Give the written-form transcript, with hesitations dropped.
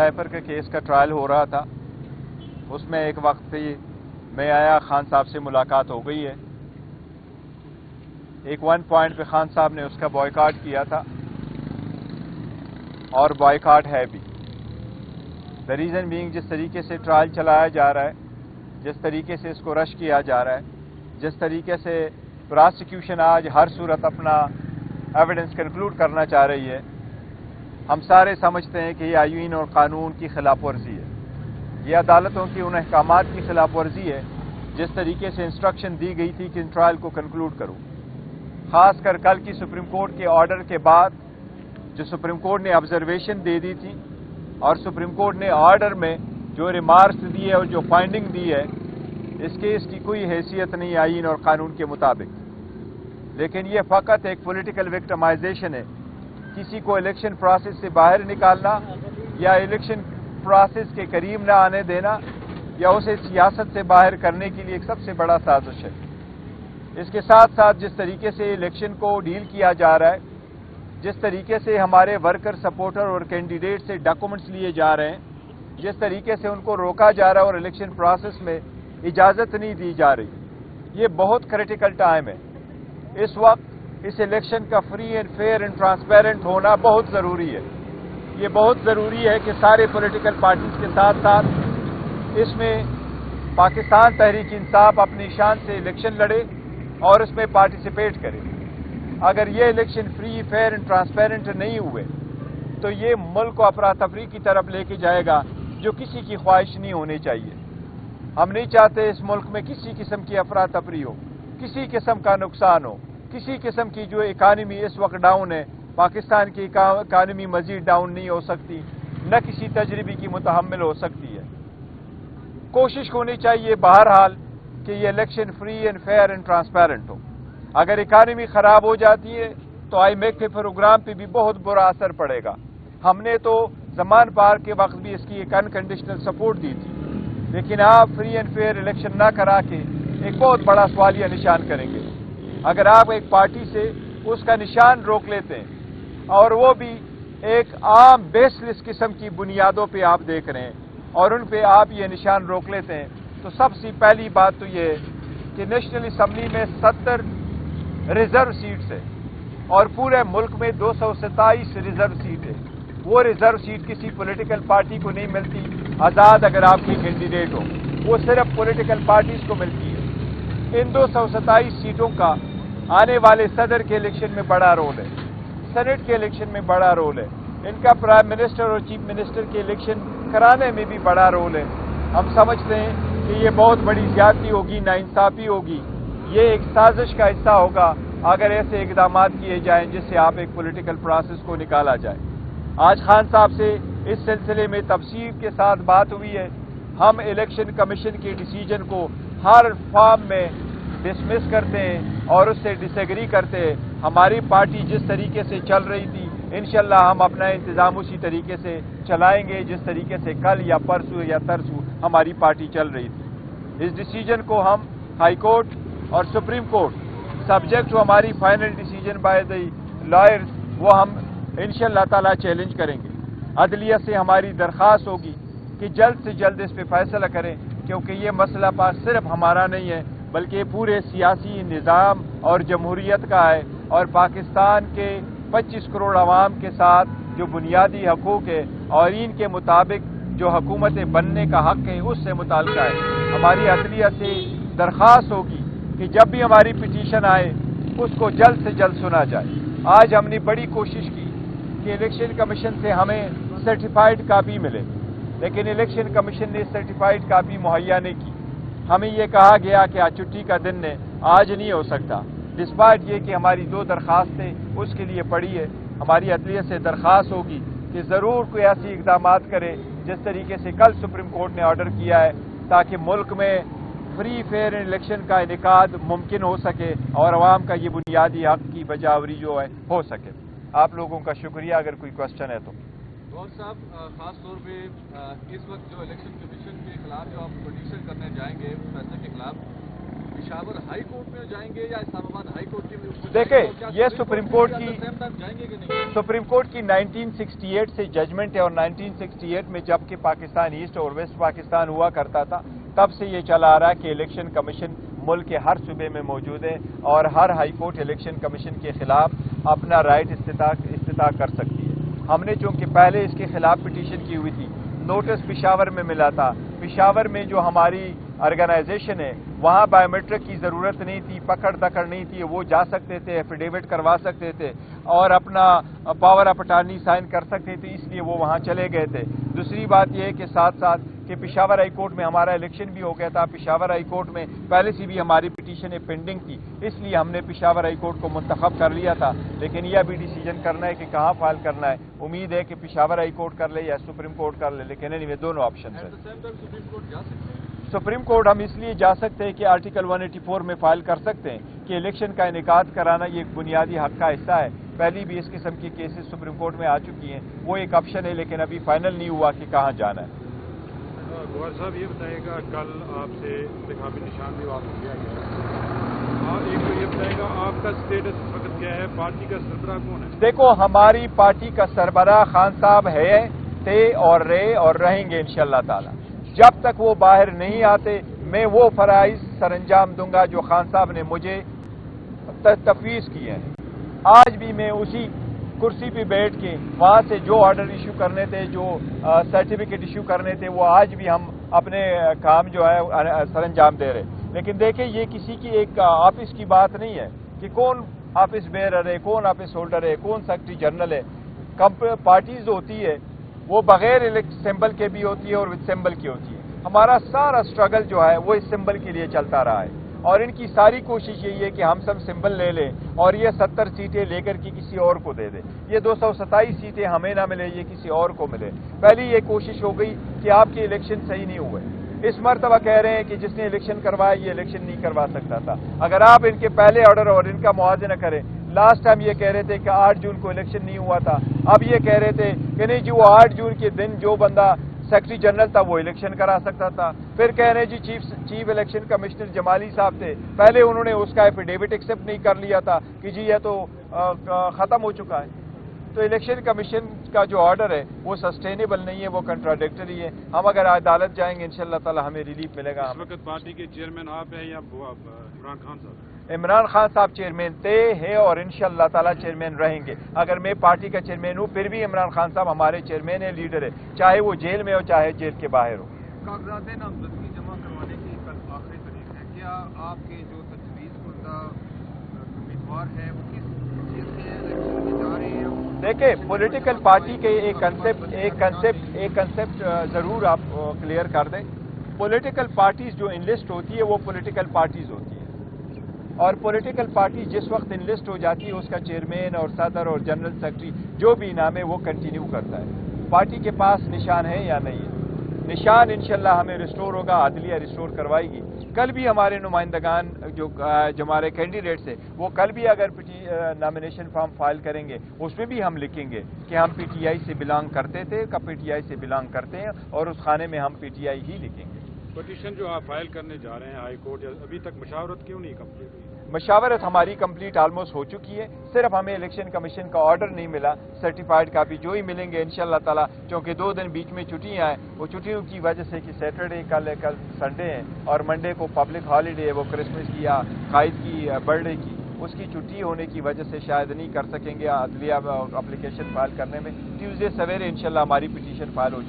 Cipher کے case کا trial ہو رہا تھا، اس میں ایک وقت پہ میں آیا، خان صاحب سے ملاقات ہو گئی ہے۔ ایک ون پوائنٹ پہ خان صاحب نے اس کا بائیکاٹ کیا تھا اور بائیکاٹ ہے بھی۔ دا ریزن بینگ جس طریقے سے ٹرائل چلایا جا رہا ہے، جس طریقے سے اس کو رش کیا جا رہا ہے، جس طریقے سے پراسیکیوشن آج ہر صورت اپنا ایویڈنس کنکلوڈ کرنا چاہ رہی ہے، ہم سارے سمجھتے ہیں کہ یہ آئین اور قانون کی خلاف ورزی ہے، یہ عدالتوں کی ان احکامات کی خلاف ورزی ہے جس طریقے سے انسٹرکشن دی گئی تھی کہ ان ٹرائل کو کنکلوڈ کرو۔ خاص کر کل کی سپریم کورٹ کے آرڈر کے بعد جو سپریم کورٹ نے آبزرویشن دے دی تھی اور سپریم کورٹ نے آرڈر میں جو ریمارکس دی ہے اور جو فائنڈنگ دی ہے، اس کیس کی کوئی حیثیت نہیں آئین اور قانون کے مطابق، لیکن یہ فقط ایک پولیٹیکل وکٹمائزیشن ہے۔ کسی کو الیکشن پروسیس سے باہر نکالنا یا الیکشن پروسیس کے قریب نہ آنے دینا یا اسے سیاست سے باہر کرنے کے لیے ایک سب سے بڑا سازش ہے۔ اس کے ساتھ ساتھ جس طریقے سے الیکشن کو ڈیل کیا جا رہا ہے، جس طریقے سے ہمارے ورکر سپورٹر اور کینڈیڈیٹ سے ڈاکومنٹس لیے جا رہے ہیں، جس طریقے سے ان کو روکا جا رہا ہے اور الیکشن پروسیس میں اجازت نہیں دی جا رہی، یہ بہت کریٹیکل ٹائم ہے۔ اس وقت اس الیکشن کا free and fair and transparent ہونا بہت ضروری ہے۔ یہ بہت ضروری ہے کہ سارے پولیٹیکل پارٹیز کے ساتھ ساتھ اس میں پاکستان تحریک انصاف اپنی شان سے الیکشن لڑے اور اس میں پارٹیسپیٹ کرے۔ اگر یہ election free fair and transparent نہیں ہوئے تو یہ ملک کو افراتفری کی طرف لے کے جائے گا، جو کسی کی خواہش نہیں ہونی چاہیے۔ ہم نہیں چاہتے اس ملک میں کسی قسم کی افراتفری ہو، کسی قسم کا نقصان ہو، کسی قسم کی جو اکانومی اس وقت ڈاؤن ہے، پاکستان کی اکانومی مزید ڈاؤن نہیں ہو سکتی، نہ کسی تجربے کی متحمل ہو سکتی ہے۔ کوشش ہونی چاہیے بہرحال کہ یہ election free and fair and transparent ہو۔ اگر اکانومی خراب ہو جاتی ہے تو آئی میک کے پروگرام پہ بھی بہت برا اثر پڑے گا۔ ہم نے تو زمان پار کے وقت بھی اس کی ایک انکنڈیشنل سپورٹ دی تھی، لیکن آپ فری اینڈ فیئر الیکشن نہ کرا کے ایک بہت بڑا سوالیہ نشان کریں گے۔ اگر آپ ایک پارٹی سے اس کا نشان روک لیتے ہیں اور وہ بھی ایک عام بیس لیس قسم کی بنیادوں پہ آپ دیکھ رہے ہیں اور ان پہ آپ یہ نشان روک لیتے ہیں، تو سب سے پہلی بات تو یہ ہے کہ نیشنل اسمبلی میں 70 ریزرو سیٹس ہے اور پورے ملک میں 227 ریزرو سیٹ ہے۔ وہ ریزرو سیٹ کسی پولیٹیکل پارٹی کو نہیں ملتی آزاد اگر آپ کی کینڈیڈیٹ ہو، وہ صرف پولیٹیکل پارٹیز کو ملتی ہے۔ ان 227 سیٹوں کا آنے والے صدر کے الیکشن میں بڑا رول ہے، سینٹ کے الیکشن میں بڑا رول ہے، ان کا پرائم منسٹر اور چیف منسٹر کے الیکشن کرانے میں بھی بڑا رول ہے۔ ہم سمجھتے ہیں کہ یہ بہت بڑی زیادتی ہوگی، ناانصافی ہوگی، یہ ایک سازش کا حصہ ہوگا اگر ایسے اقدامات کیے جائیں جس سے آپ ایک پولیٹیکل پروسیس کو نکالا جائے۔ آج خان صاحب سے اس سلسلے میں تفصیل کے ساتھ بات ہوئی ہے۔ ہم الیکشن کمیشن کے ڈیسیجن کو ہر فارم میں ڈسمس کرتے ہیں اور اس سے ڈس ایگری کرتے ہیں۔ ہماری پارٹی جس طریقے سے چل رہی تھی، انشاءاللہ ہم اپنا انتظام اسی طریقے سے چلائیں گے جس طریقے سے کل یا پرسوں یا ترسوں ہماری پارٹی چل رہی تھی۔ اس ڈیسیجن کو ہم ہائی کورٹ اور سپریم کورٹ سبجیکٹ ٹو ہماری final decision by the lawyers, وہ ہم انشاءاللہ تعالی چیلنج کریں گے۔ عدلیہ سے ہماری درخواست ہوگی کہ جلد سے جلد اس پہ فیصلہ کریں، کیونکہ یہ مسئلہ صرف ہمارا نہیں ہے بلکہ پورے سیاسی نظام اور جمہوریت کا ہے، اور پاکستان کے 25 کروڑ عوام کے ساتھ جو بنیادی حقوق ہے اور ان کے مطابق جو حکومتیں بننے کا حق ہے اس سے متعلقہ ہے۔ ہماری عدلیہ سے درخواست ہوگی کہ جب بھی ہماری پٹیشن آئے اس کو جلد سے جلد سنا جائے۔ آج ہم نے بڑی کوشش کی کہ الیکشن کمیشن سے ہمیں سرٹیفائیڈ کاپی ملے، لیکن الیکشن کمیشن نے سرٹیفائیڈ کاپی مہیا نہیں کی۔ ہمیں یہ کہا گیا کہ آج چھٹی کا دن ہے، آج نہیں ہو سکتا، ڈسپائٹ یہ کہ ہماری 2 درخواستیں اس کے لیے پڑی ہے۔ ہماری عدلیہ سے درخواست ہوگی کہ ضرور کوئی ایسی اقدامات کرے جس طریقے سے کل سپریم کورٹ نے آرڈر کیا ہے، تاکہ ملک میں فری فیئر الیکشن کا انعقاد ممکن ہو سکے اور عوام کا یہ بنیادی حق کی بجاوری جو ہے ہو سکے۔ آپ لوگوں کا شکریہ۔ اگر کوئی کوشچن ہے تو گور صاحب، خاص طور پہ اس وقت جو الیکشن کمیشن کے خلاف جو آپ پٹیشن کرنے جائیں گے فیصلے کے خلاف، पेशावर हाई कोर्ट में जाएंगे या इस्लामाबाद हाई कोर्ट में? देखिए, ये सुप्रीम कोर्ट की जाएंगे कि नहीं? सुप्रीम कोर्ट की 1968 से जजमेंट है और 1968 में जबकि पाकिस्तान ईस्ट और वेस्ट पाकिस्तान हुआ करता था तब से ये चला आ रहा है कि इलेक्शन कमीशन मुल्क के हर सूबे में मौजूद है और हर हाई कोर्ट इलेक्शन कमीशन के खिलाफ अपना राइट इस्तिता कर सकती है। हमने चूंकि पहले इसके खिलाफ पिटीशन की हुई थी, नोटिस पिशावर में मिला था। पिशावर में जो हमारी ऑर्गेनाइजेशन है वहाँ बायोमेट्रिक की ज़रूरत नहीं थी, पकड़ दकड़ नहीं थी, वो जा सकते थे, एफिडेविट करवा सकते थे और अपना पावर ऑफ अटॉर्नी साइन कर सकते थे, इसलिए वो वहाँ चले गए थे। दूसरी बात यह है कि साथ साथ कि पिशावर हाई कोर्ट में हमारा इलेक्शन भी हो गया था। पिशावर हाई कोर्ट में पहले से भी हमारी पिटीशन पेंडिंग थी, इसलिए हमने पिशावर हाई कोर्ट को मुंतखब कर लिया था। लेकिन यह भी डिसीजन करना है कि कहाँ फाइल करना है। उम्मीद है कि पिशावर हाई कोर्ट कर ले या सुप्रीम कोर्ट कर ले, लेकिन एनीवे दोनों ऑप्शन है। सुप्रीम कोर्ट हम इसलिए जा सकते हैं कि आर्टिकल 184 में फाइल कर सकते हैं कि इलेक्शन का इनेकाद कराना ये एक बुनियादी हक का हिस्सा है। पहली भी इस किस्म की केसेस सुप्रीम कोर्ट में आ चुकी हैं, वो एक ऑप्शन है, लेकिन अभी फाइनल नहीं हुआ कि कहाँ जाना है। गौहर साहब ये बताइएगा, कल आपसे इंतखाबी निशान भी वापस लिया गया, और एक तो ये बताइएगा आपका स्टेटस इस वक्त क्या है, पार्टी का सरबराह कौन है? देखो, हमारी पार्टी का सरबराह खान साहब है, थे और रहे और रहेंगे इंशाअल्लाह ताला। जब तक वो बाहर नहीं आते मैं वो फराइज सरंजाम दूंगा जो खान साहब ने मुझे तफवीज़ किए हैं। आज भी मैं उसी कुर्सी पे बैठ के वहाँ से जो ऑर्डर इशू करने थे, जो सर्टिफिकेट इशू करने थे, वो आज भी हम अपने काम जो है सरंजाम दे रहे। लेकिन देखिए, ये किसी की एक ऑफिस की बात नहीं है कि कौन ऑफिस बेरर है, कौन ऑफिस होल्डर है, कौन सेक्रेटरी जनरल है। पार्टीज होती है वो बगैर सिंबल के भी होती है और विद सिंबल की होती है। हमारा सारा स्ट्रगल जो है वो इस सिंबल के लिए चलता रहा है और इनकी सारी कोशिश यही है कि हम सब सिंबल ले लें और ये 70 सीटें लेकर के किसी और को दे दें। ये 227 सीटें हमें ना मिले, ये किसी और को मिले। पहली ये कोशिश हो गई कि आपके इलेक्शन सही नहीं हुए। इस मरतबा कह रहे हैं कि जिसने इलेक्शन करवाया ये इलेक्शन नहीं करवा सकता था। अगर आप इनके पहले ऑर्डर और इनका मुआवजा करें, लास्ट टाइम ये कह रहे थे कि 8 जून को इलेक्शन नहीं हुआ था, अब ये कह रहे थे कि नहीं जी वो 8 जून के दिन जो बंदा सेक्रेटरी जनरल था वो इलेक्शन करा सकता था। फिर कह रहे जी चीफ इलेक्शन कमिश्नर जमाली साहब थे, पहले उन्होंने उसका एफिडेविट एक्सेप्ट नहीं कर लिया था कि जी यह तो खत्म हो चुका है। तो इलेक्शन कमीशन का जो ऑर्डर है वो सस्टेनेबल नहीं है, वो कंट्राडिक्टरी है। हम अगर अदालत जाएंगे इंशाअल्लाह ताला हमें रिलीफ मिलेगा। इस वक्त पार्टी के चेयरमैन आप हैं या इमरान खान साहब? इमरान खान साहब चेयरमैन थे, है और इंशाअल्लाह ताला चेयरमैन रहेंगे। अगर मैं पार्टी का चेयरमैन हूँ फिर भी इमरान खान साहब हमारे चेयरमैन है, लीडर है, चाहे वो जेल में हो चाहे जेल के बाहर हो। कागजात नामजदगी जमा करवाने की कल आखिरी तारीख है। क्या आपके जो तजवीज़ शुदा उम्मीदवार है वो किस चीज़ से इलेक्शन में जा रहे हैं? देखिए, पॉलिटिकल पार्टी के एक कंसेप्ट जरूर आप क्लियर कर दें। पॉलिटिकल पार्टीज जो इनलिस्ट होती है वो पॉलिटिकल पार्टीज होती है और पॉलिटिकल पार्टी जिस वक्त इनलिस्ट हो जाती है उसका चेयरमैन और सदर और जनरल सेक्रेटरी जो भी नाम है वो कंटिन्यू करता है। पार्टी के पास निशान है या नहीं है? निशान इंशाल्लाह हमें रिस्टोर होगा, आदलिया रिस्टोर करवाएगी। कल भी हमारे नुमाइंदगान जो हमारे कैंडिडेट्स है वो कल भी अगर नॉमिनेशन फॉर्म फाइल करेंगे उसमें भी हम लिखेंगे कि हम पीटीआई से बिलोंग करते थे, कब पीटीआई से बिलोंग करते हैं और उस खाने में हम पीटीआई ही लिखेंगे। पिटीशन जो आप फाइल करने जा रहे हैं हाई कोर्ट, अभी तक मशावरत क्यों नहीं कंप्लीट हुई? मशावरत हमारी कंप्लीट ऑलमोस्ट हो चुकी है, सिर्फ हमें इलेक्शन कमीशन का ऑर्डर नहीं मिला। सर्टिफाइड कापी जो ही मिलेंगे इंशाअल्लाह ताला, क्योंकि 2 दिन बीच में छुट्टियां हैं, वो छुट्टियों की वजह से कि सैटरडे कल संडे है और मंडे को पब्लिक हॉलीडे है, वो क्रिसमस की या कायद की बर्थडे की, उसकी छुट्टी होने की वजह से शायद नहीं कर सकेंगे अदलिया एप्लीकेशन फाइल करने में। ट्यूसडे सवेरे इंशाअल्लाह हमारी पिटीशन फाइल हो चुकी है।